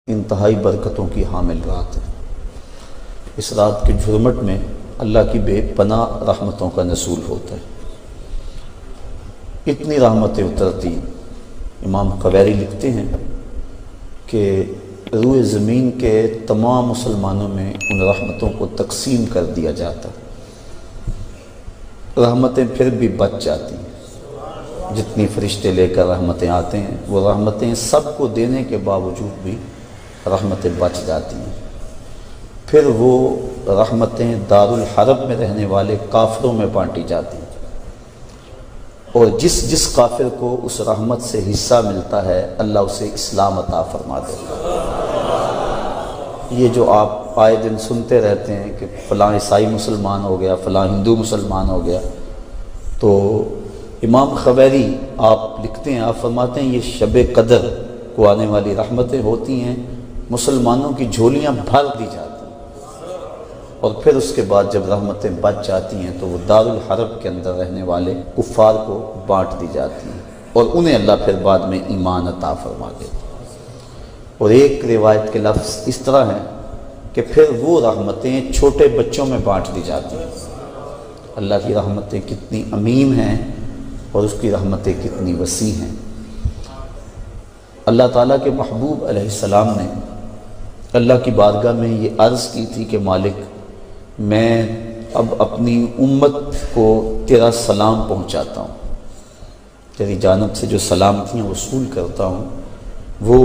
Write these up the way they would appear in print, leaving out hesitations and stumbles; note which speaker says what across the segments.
Speaker 1: انتہائی برکتوں کی حامل رات ہے۔ اس رات کے جھرمٹ میں اللہ کی بے پناہ رحمتوں کا نزول ہوتا ہے۔ اتنی رحمتیں اترتی، امام قویری لکھتے ہیں کہ روئے زمین کے تمام مسلمانوں میں ان رحمتوں کو تقسیم کر دیا جاتا، رحمتیں پھر بھی بچ جاتی ہیں۔ جتنی فرشتے لے کر رحمتیں آتے ہیں، وہ رحمتیں سب کو دینے کے باوجود بھی رحمتیں بچ جاتی ہیں۔ پھر وہ رحمتیں دارالحرب میں رہنے والے کافروں میں بانٹی جاتی ہیں، اور جس کافر کو اس رحمت سے حصہ ملتا ہے اللہ اسے اسلام عطا فرما دیتا ہے۔ یہ جو آپ آئے دن سنتے رہتے ہیں کہ فلاں عیسائی مسلمان ہو گیا، فلاں ہندو مسلمان ہو گیا، تو امام قویری آپ لکھتے ہیں، آپ فرماتے ہیں یہ شب قدر کو آنے والی رحمتیں ہوتی ہیں، مسلمانوں کی جھولیاں بھر دی جاتی ہیں، اور پھر اس کے بعد جب رحمتیں بچ جاتی ہیں تو وہ دارالحرب کے اندر رہنے والے کفار کو بانٹ دی جاتی ہیں، اور انہیں اللہ پھر بعد میں ایمان عطا فرما دیتا ہے۔ اور ایک روایت کے لفظ اس طرح ہیں کہ پھر وہ رحمتیں چھوٹے بچوں میں بانٹ دی جاتی ہیں۔ اللہ کی رحمتیں کتنی عمیم ہیں اور اس کی رحمتیں کتنی وسیع ہیں۔ اللہ تعالیٰ کے محبوب علیہ السلام نے اللہ کی بارگاہ میں یہ عرض کی تھی کہ مالک، میں اب اپنی امت کو تیرا سلام پہنچاتا ہوں، تیری جانب سے جو سلامتیاں وصول کرتا ہوں وہ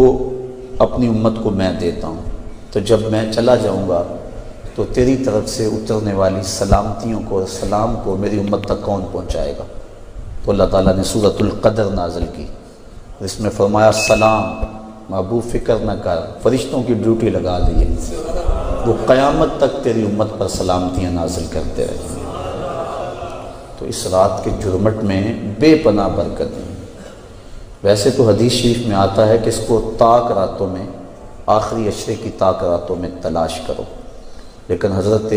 Speaker 1: اپنی امت کو میں دیتا ہوں، تو جب میں چلا جاؤں گا تو تیری طرف سے اترنے والی سلامتیوں کو اور سلام کو میری امت تک کون پہنچائے گا؟ تو اللہ تعالیٰ نے سورۃ القدر نازل کی، اس میں فرمایا سلام محبوب فکر نہ کر، فرشتوں کی ڈیوٹی لگا دی ہے، وہ قیامت تک تیری امت پر سلامتیاں نازل کرتے رہے۔ تو اس رات کے جھرمٹ میں بے پناہ برکت ہے۔ ویسے تو حدیث شریف میں آتا ہے کہ اس کو طاق راتوں میں، آخری عشرے کی طاق راتوں میں تلاش کرو، لیکن حضرت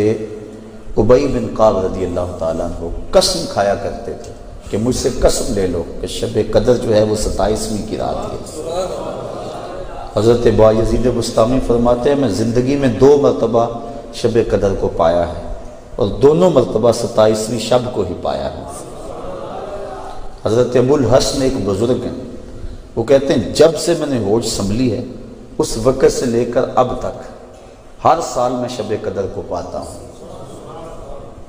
Speaker 1: ابی بن کعب رضی اللہ تعالیٰ عنہ قسم کھایا کرتے تھے کہ مجھ سے قسم لے لو کہ شب قدر جو ہے وہ 27ویں کی رات ہے۔ حضرت بایزید بسطامی فرماتے ہیں میں زندگی میں 2 مرتبہ شب قدر کو پایا ہے، اور دونوں مرتبہ 27ویں شب کو ہی پایا ہے۔ حضرت ابو الحسن ایک بزرگ ہیں، وہ کہتے ہیں جب سے میں نے ہوش سنبھلی ہے اس وقت سے لے کر اب تک ہر سال میں شب قدر کو پاتا ہوں،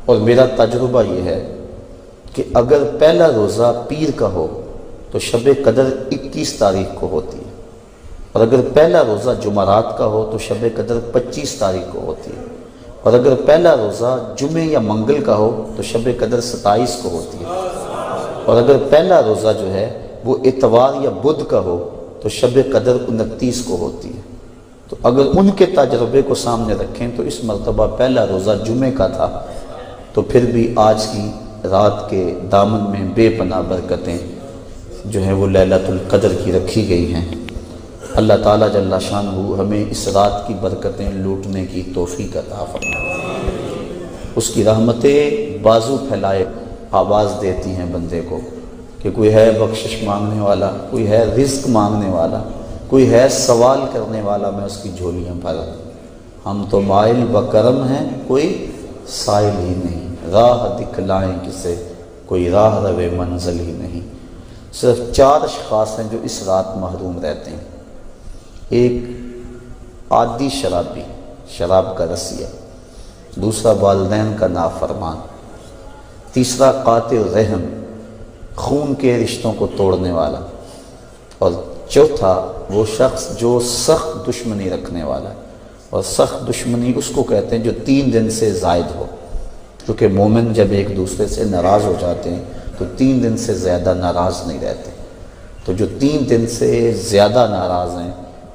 Speaker 1: اور میرا تجربہ یہ ہے کہ اگر پہلا روزہ پیر کا ہو تو شب قدر 21 تاریخ کو ہوتی ہے، اور اگر پہلا روزہ جمعرات کا ہو تو شب قدر 25 تاریخ کو ہوتی ہے، اور اگر پہلا روزہ جمعے یا منگل کا ہو تو شب قدر 27 کو ہوتی ہے، اور اگر پہلا روزہ جو ہے وہ اتوار یا بدھ کا ہو تو شب قدر 29 کو ہوتی ہے۔ تو اگر ان کے تجربے کو سامنے رکھیں تو اس مرتبہ پہلا روزہ جمعے کا تھا، تو پھر بھی آج کی رات کے دامن میں بے پناہ برکتیں جو ہیں وہ لیلۃ القدر کی رکھی گئی ہیں۔ اللہ تعالیٰ جل شانہ ہمیں اس رات کی برکتیں لوٹنے کی توفیق عطا فرمائے۔ اس کی رحمتیں بازو پھیلائے آواز دیتی ہیں بندے کو کہ کوئی ہے بخشش مانگنے والا، کوئی ہے رزق مانگنے والا، کوئی ہے سوال کرنے والا، میں اس کی جھولیاں بھر دوں۔ ہم تو مائل بکرم ہیں، کوئی سائل ہی نہیں، راہ دکھلائیں کسے، کوئی راہ روے منزل ہی نہیں۔ صرف 4 اشخاص ہیں جو اس رات محروم رہتے ہیں۔ ایک عادی شرابی، شراب کا رسیہ، دوسرا والدین کا نافرمان، تیسرا قاطع رحم، خون کے رشتوں کو توڑنے والا، اور چوتھا وہ شخص جو سخت دشمنی رکھنے والا ہے، اور سخت دشمنی اس کو کہتے ہیں جو 3 دن سے زائد ہو، کیونکہ مومن جب ایک دوسرے سے ناراض ہو جاتے ہیں تو 3 دن سے زیادہ ناراض نہیں رہتے، تو جو 3 دن سے زیادہ ناراض ہیں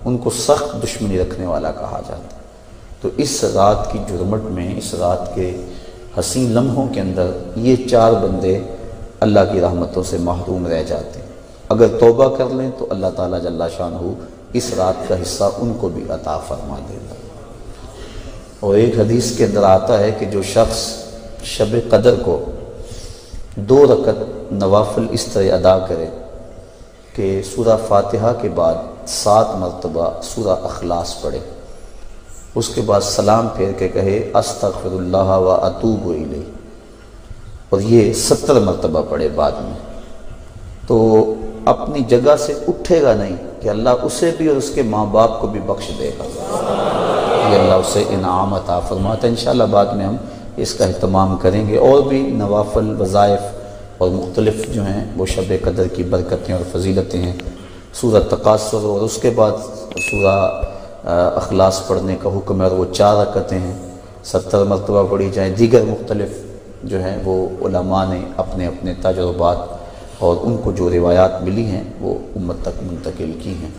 Speaker 1: ان کو سخت دشمنی رکھنے والا کہا جاتا ہے۔ تو اس رات کی جھرمٹ میں، اس رات کے حسین لمحوں کے اندر یہ 4 بندے اللہ کی رحمتوں سے محروم رہ جاتے ہیں۔ اگر توبہ کر لیں تو اللہ تعالیٰ جل شانہ اس رات کا حصہ ان کو بھی عطا فرما دیتا ہے۔ اور ایک حدیث کے اندر آتا ہے کہ جو شخص شب قدر کو 2 رکعت نوافل اس طرح ادا کرے کہ سورہ فاتحہ کے بعد 7 مرتبہ سورہ اخلاص پڑھے، اس کے بعد سلام پھیر کے کہے استغفر اللہ و اتوب الیہ، اور یہ 70 مرتبہ پڑھے بعد میں، تو اپنی جگہ سے اٹھے گا نہیں کہ اللہ اسے بھی اور اس کے ماں باپ کو بھی بخش دے گا، یہ اللہ اسے انعام عطا فرماتا ہے۔ انشاءاللہ بعد میں ہم اس کا اہتمام کریں گے، اور بھی نوافل وظائف اور مختلف جو ہیں وہ شب قدر کی برکتیں اور فضیلتیں ہیں۔ سورہ تکاثر اور اس کے بعد سورہ اخلاص پڑھنے کا حکم ہے، اور وہ 4 رکعتیں ہیں، 70 مرتبہ پڑھی جائیں۔ دیگر مختلف جو ہیں وہ علماء نے اپنے اپنے تجربات اور ان کو جو روایات ملی ہیں وہ امت تک منتقل کی ہیں۔